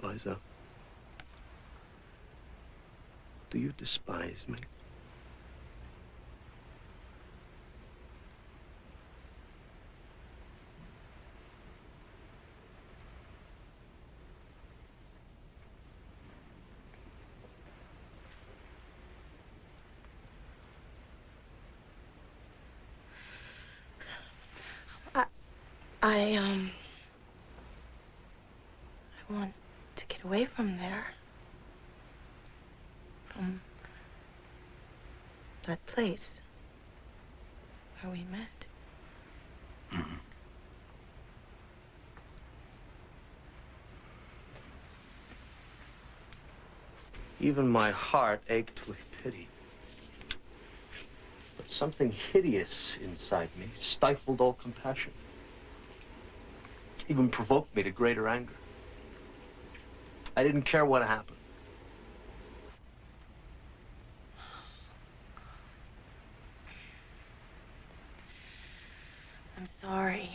Liza, do you despise me? I want to get away from there. From that place where we met. Mm-hmm. Even my heart ached with pity. But something hideous inside me stifled all compassion. Even provoked me to greater anger. I didn't care what happened. I'm sorry.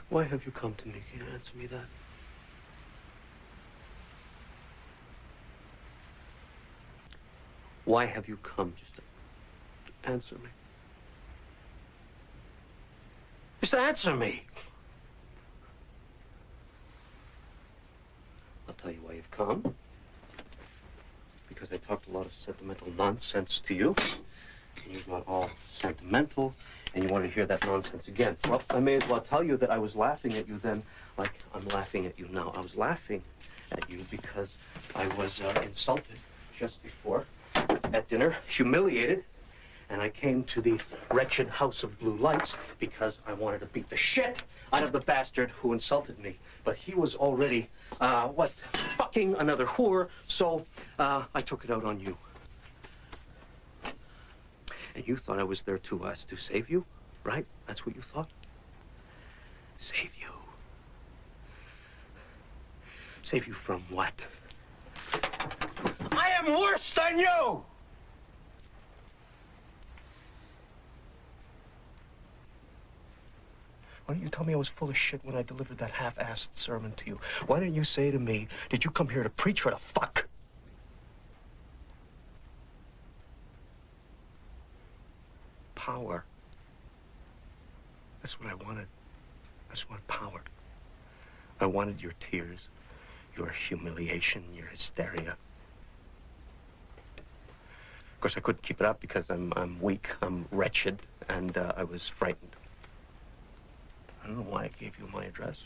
Why have you come to me? Can you answer me that? Why have you come? Just to answer me. Just answer me. I'll tell you why you've come. Because I talked a lot of sentimental nonsense to you. And you got all sentimental, and you wanted to hear that nonsense again. Well, I may as well tell you that I was laughing at you then, like I'm laughing at you now. I was laughing at you because I was insulted just before at dinner, humiliated, and I came to the wretched house of blue lights because I wanted to beat the shit out of the bastard who insulted me. But he was already, fucking another whore, so I took it out on you. And you thought I was there to save you, right? That's what you thought? Save you. Save you from what? I am worse than you! Why didn't you tell me I was full of shit when I delivered that half-assed sermon to you? Why didn't you say to me, did you come here to preach or to fuck? Power. That's what I wanted. I just wanted power. I wanted your tears, your humiliation, your hysteria. Of course, I couldn't keep it up because I'm weak, I'm wretched, and I was frightened. I don't know why I gave you my address.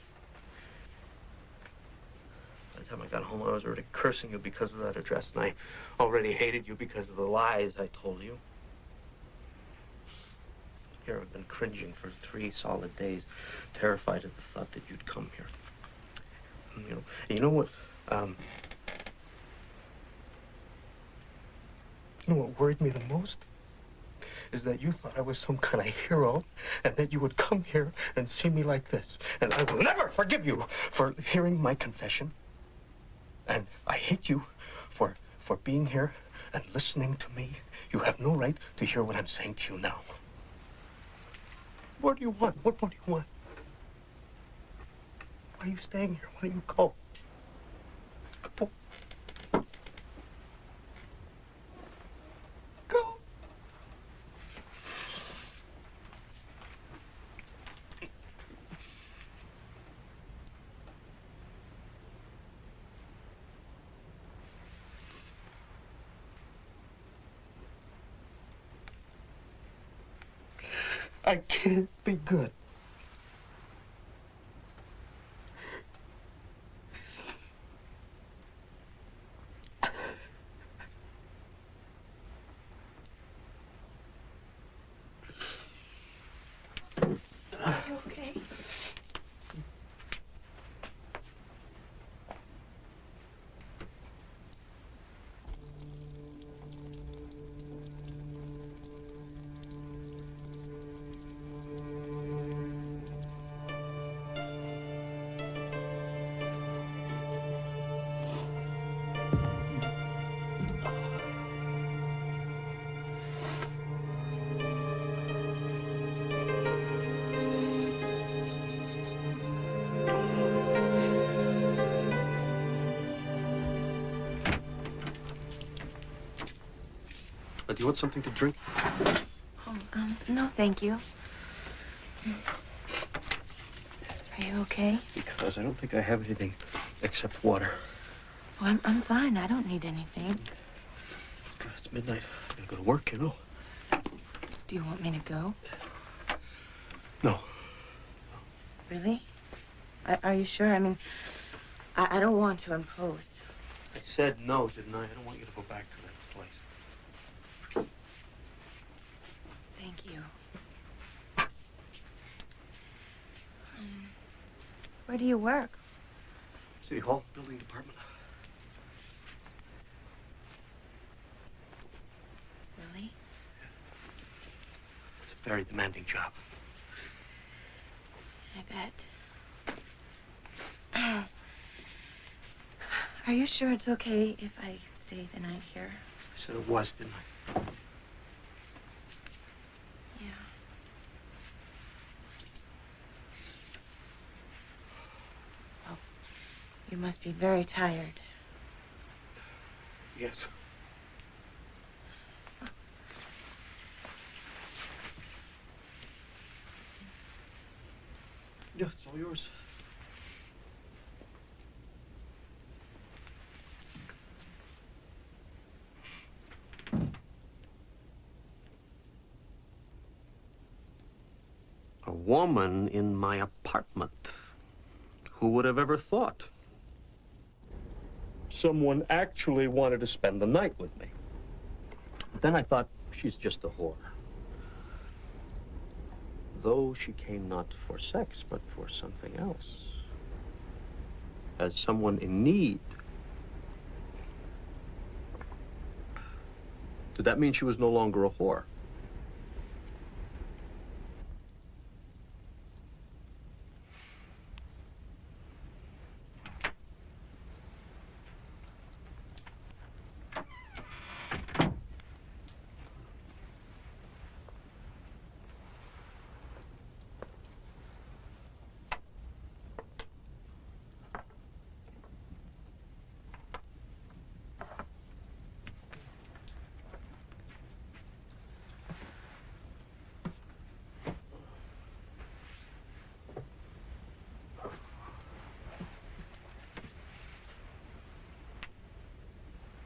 By the time I got home, I was already cursing you because of that address, and I already hated you because of the lies I told you. Here I've been cringing for 3 solid days, terrified at the thought that you'd come here. And you know what? You know what worried me the most? Is that you thought I was some kind of hero, and that you would come here and see me like this. And I will never forgive you for hearing my confession. And I hate you for being here and listening to me. You have no right to hear what I'm saying to you now. What do you want? What do you want? Why are you staying here? Why don't you go? Go. Go. I can't be good. Okay. Do you want something to drink? Oh, no, thank you. Are you okay? Because I don't think I have anything except water. Oh, I'm fine. I don't need anything. It's midnight. I gotta go to work, you know. Do you want me to go? No. Really? Are you sure? I mean, I don't want to impose. I said no, didn't I? I don't want you to go back to that place. Thank you. Where do you work? City Hall, building department. Really? It's a very demanding job. I bet. Are you sure it's okay if I stay the night here? I said it was, didn't I? Yeah. Oh, you must be very tired. Yes. Yeah, it's all yours. A woman in my apartment. Who would have ever thought? Someone actually wanted to spend the night with me. Then I thought, she's just a whore. Though she came not for sex, but for something else. As someone in need. Did that mean she was no longer a whore?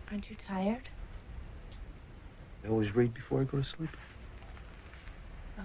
Aren't you tired? I always read before I go to sleep. Oh.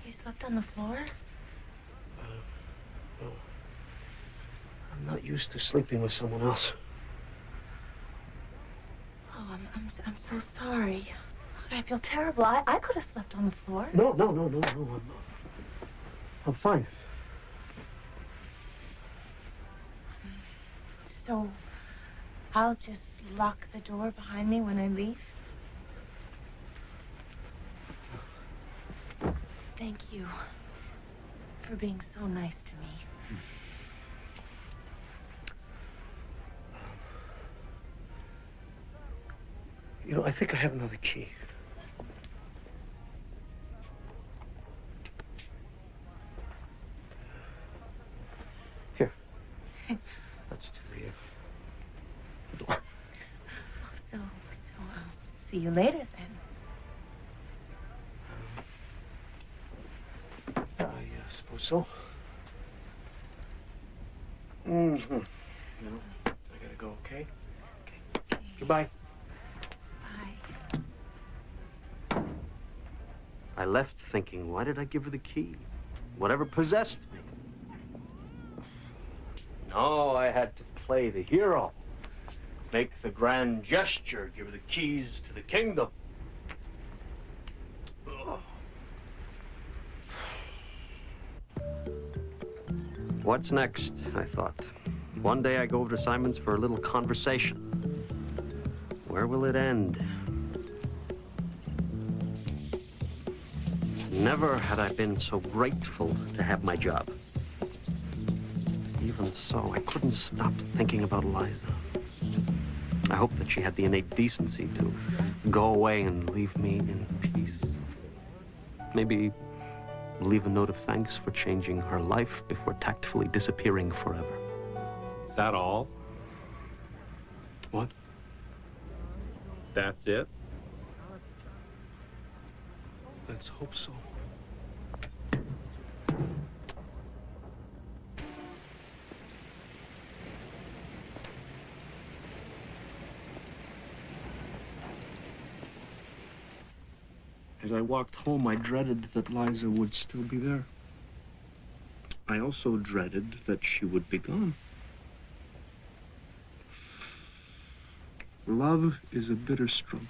You slept on the floor? No. I'm not used to sleeping with someone else. Oh, I'm so sorry. I feel terrible. I could have slept on the floor. No. I'm fine. So, I'll just lock the door behind me when I leave? Thank you for being so nice to me. You know, I think I have another key. Here. That's to the door. Oh, so I'll see you later then. I suppose so. Mm-hmm. No, I gotta go, okay? Okay. Goodbye. Bye. I left thinking, why did I give her the key? Whatever possessed me? No, I had to play the hero. Make the grand gesture, give her the keys to the kingdom. Ugh. What's next, I thought. One day I go over to Simon's for a little conversation. Where will it end? Never had I been so grateful to have my job. Even so, I couldn't stop thinking about Eliza. I hoped that she had the innate decency to go away and leave me in peace. Maybe leave a note of thanks for changing her life before tactfully disappearing forever. Is that all? What? That's it? Let's hope so. As I walked home, I dreaded that Liza would still be there. I also dreaded that she would be gone. Love is a bitter struggle.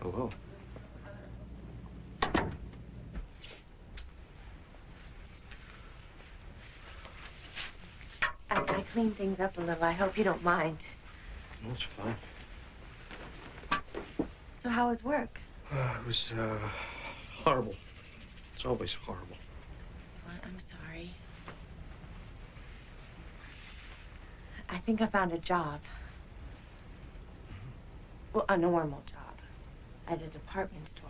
Hello. I cleaned things up a little. I hope you don't mind. That's fine. So how was work? It was, horrible. It's always horrible. I'm sorry. I think I found a job. Well, a normal job. At a department store.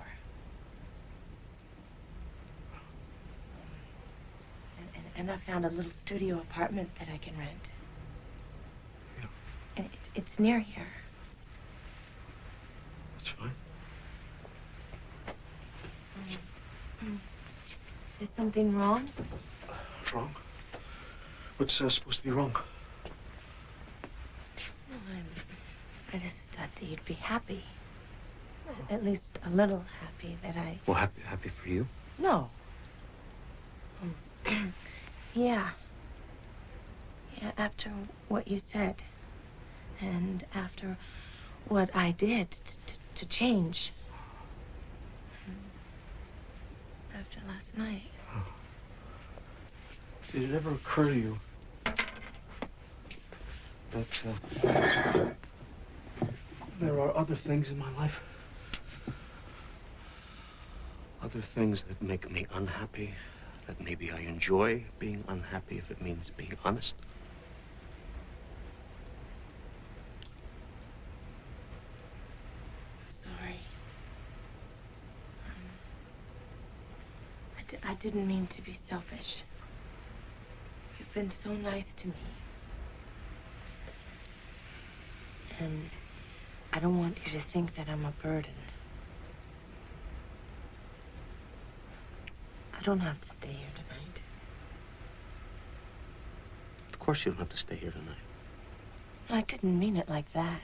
And I found a little studio apartment that I can rent. Yeah. And it's near here. That's fine. Is something wrong? Wrong? What's supposed to be wrong? Well, I just thought that you'd be happy. At least a little happy that I... Well, happy for you? No. Yeah. Yeah, after what you said. And after what I did to change. After last night. Did it ever occur to you that there are other things in my life? Other things that make me unhappy, that maybe I enjoy being unhappy if it means being honest. Sorry. I didn't mean to be selfish. You've been so nice to me. And I don't want you to think that I'm a burden. I don't have to stay here tonight. Of course you don't have to stay here tonight. I didn't mean it like that.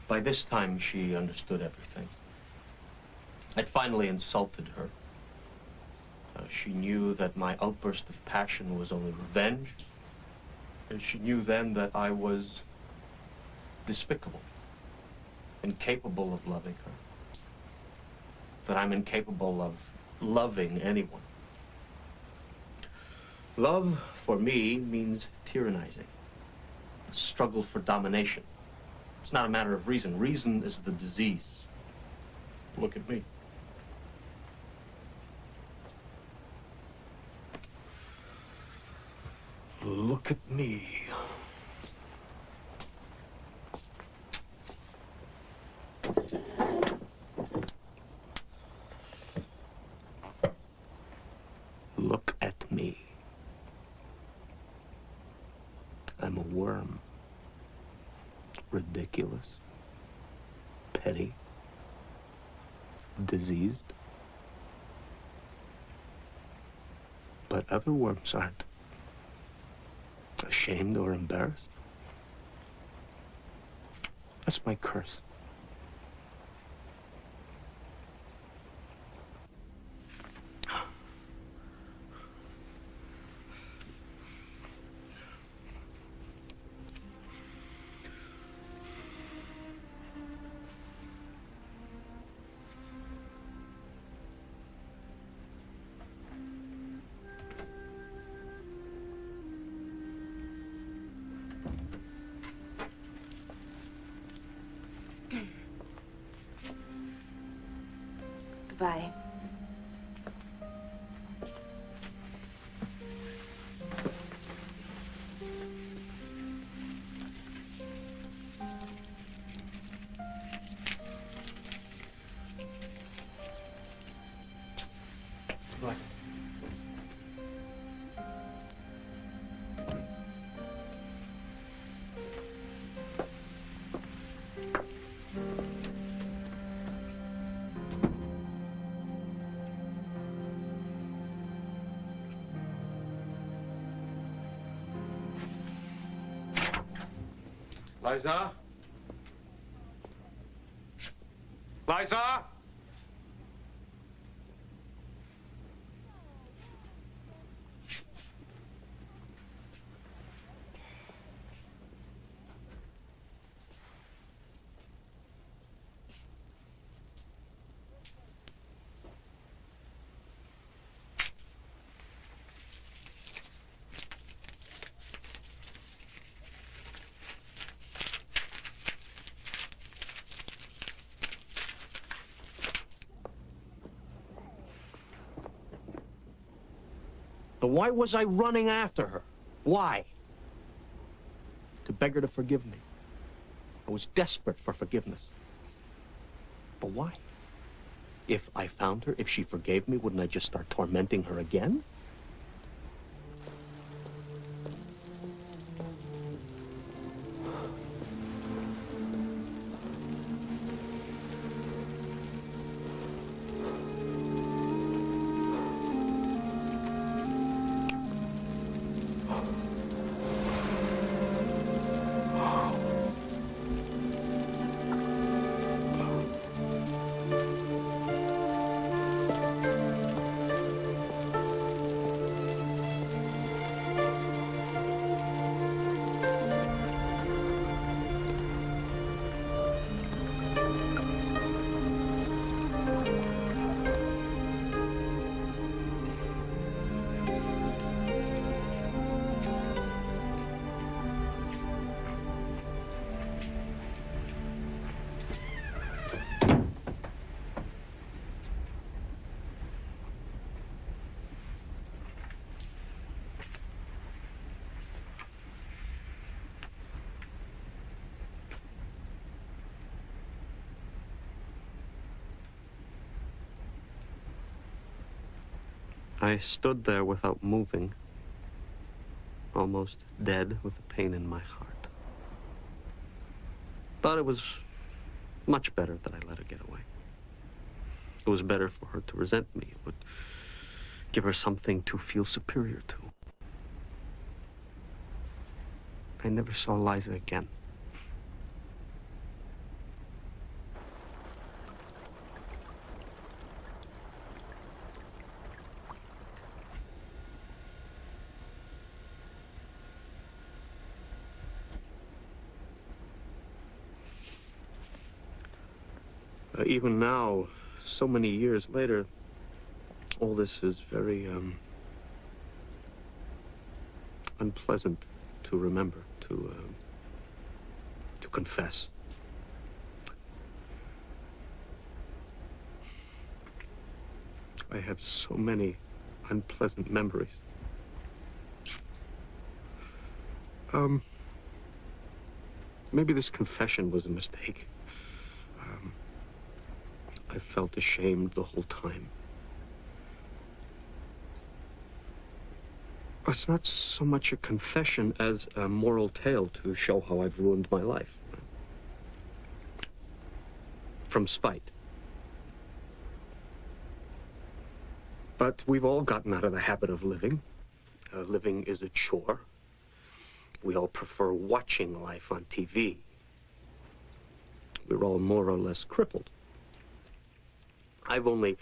By this time, she understood everything. I'd finally insulted her. She knew that my outburst of passion was only revenge, and she knew then that I was despicable, incapable of loving her, that I'm incapable of loving anyone. Love, for me, means tyrannizing, a struggle for domination. It's not a matter of reason. Reason is the disease. Look at me. Look at me. Look at me. I'm a worm. Ridiculous. Petty. Diseased. But other worms aren't. Ashamed or embarrassed. That's my curse. Goodbye. Right. Liza? Liza? But why was I running after her? Why? To beg her to forgive me. I was desperate for forgiveness. But why? If I found her, if she forgave me, wouldn't I just start tormenting her again? I stood there without moving, almost dead with the pain in my heart. But it was much better that I let her get away. It was better for her to resent me. It would give her something to feel superior to. I never saw Liza again. Even now, so many years later, all this is very unpleasant to remember, to confess. I have so many unpleasant memories. Maybe this confession was a mistake. I felt ashamed the whole time. It's not so much a confession as a moral tale to show how I've ruined my life. From spite. But we've all gotten out of the habit of living. Living is a chore. We all prefer watching life on TV. We're all more or less crippled. I've only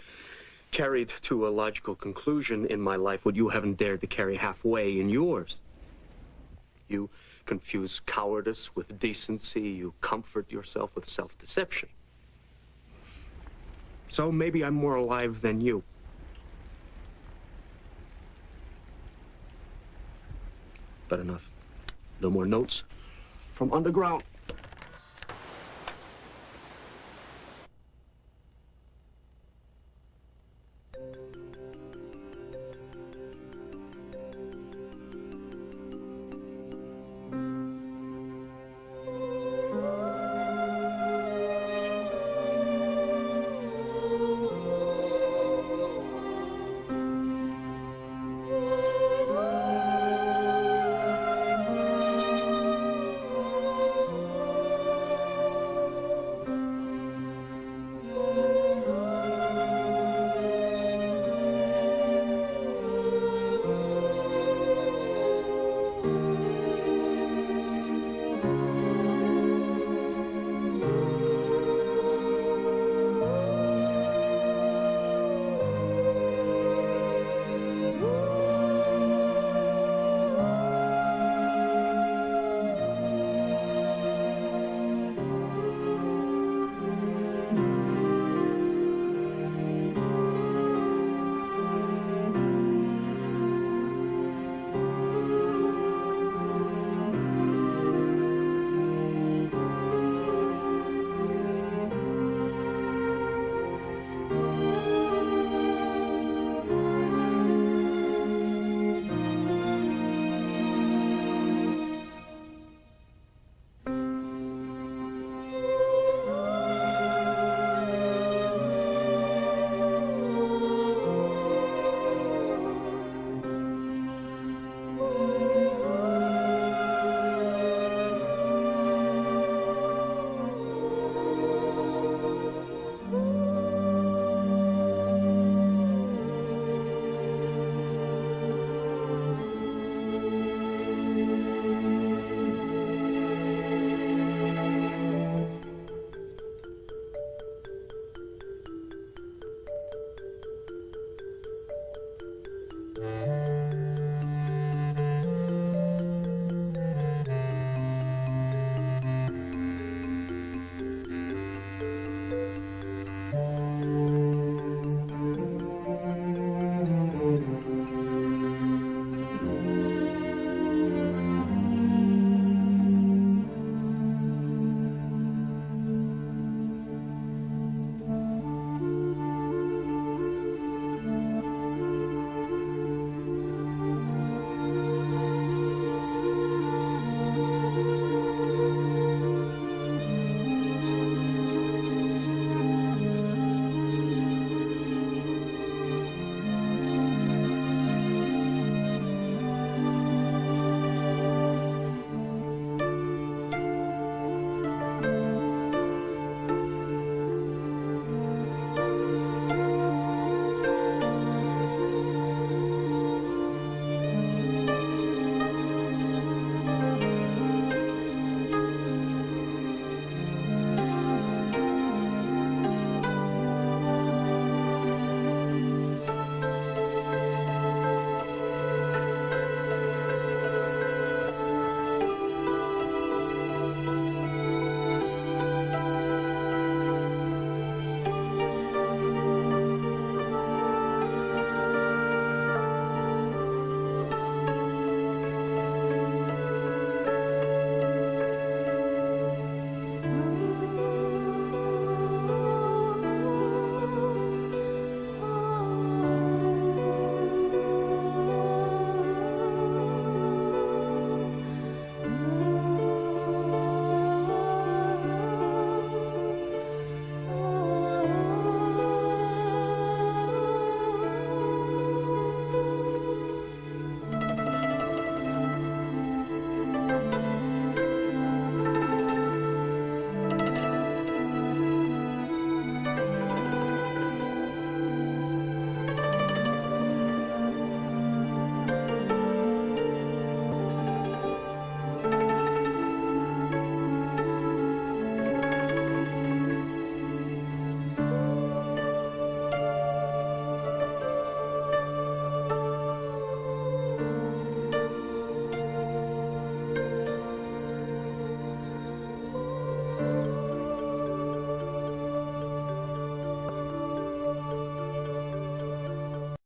carried to a logical conclusion in my life what you haven't dared to carry halfway in yours. You confuse cowardice with decency. You comfort yourself with self-deception. So maybe I'm more alive than you. But enough. No more notes from underground.